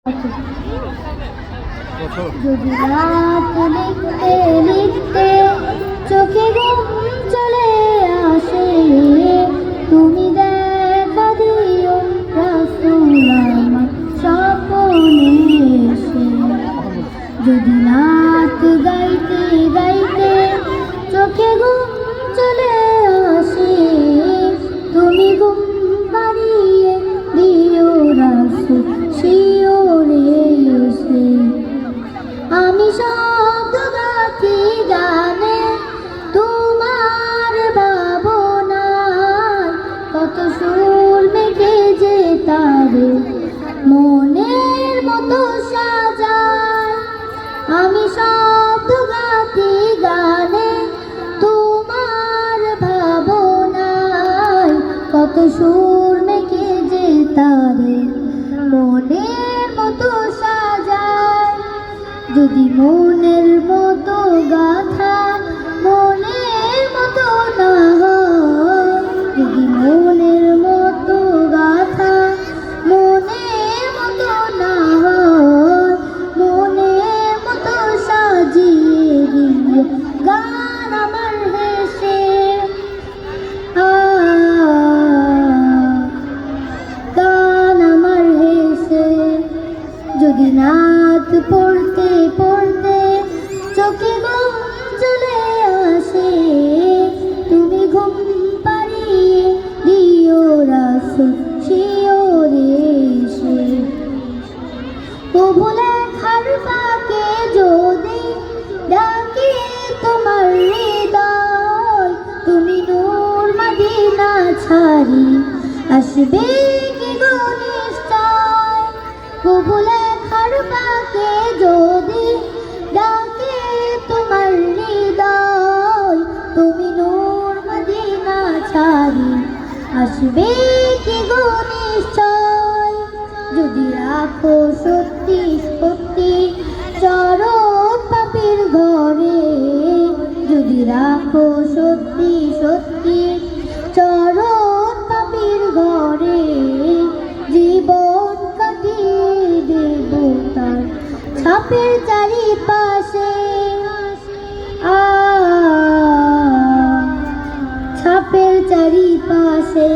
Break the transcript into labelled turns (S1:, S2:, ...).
S1: যদি রাত লিখতে লিখতে চোখে ঘুম চলে আসে, তুমি দেখা দিও রাসূল আমার স্বপ্নে এসে। যদি রাত গাইতে গাইতে চোখে ঘুম চলে আসে, তুমি ঘুম পাড়িয়ে দিও রাসূল শিওরে এসে। আমি শব্দ গাছি গানে তোমার ভাবনায়, কত সুর মেঘে যে তারে মনের মতো সাজায়। আমি শব্দ গাছি গানে তোমার ভাবনায়, কত সুর মেঘে যে তারে মনের মতো সাজায়। যদি মনের মতো গাথা মনের মতো না হয়, যদি মনের মতো গাথা মনের মতো না হয়, মনের মতো সাজিয়ে দিও গান আমার হেসে। গান আমার হেসে। যদি রাত পড়তে পড়তে চোখে ঘুম চলে আসে, তুমি ঘুম পাড়িয়ে দিও রাসূল শিওরে এসে। তবু লেখার ফাঁকে যদি ডাকে তোমার হৃদয়, তুমি নূর মদিনা ছাড়ি আসবে কি গো নিশ্চয়। তবু লেখার ফাঁকে যদি ডাকে তোমার হৃদয়, তুমি নূর মদিনা ছাড়ি আসবে কি গো নিশ্চয়। যদি রাখো সত্যি সত্যি চরণ পাপীর ঘরে, যদি রাখো সত্যি সত্যি চরণ পাপীর ঘরে, জীবন কাটিয়ে দেব তার ছাপের চারিপাশে। ছাপের চারিপাশে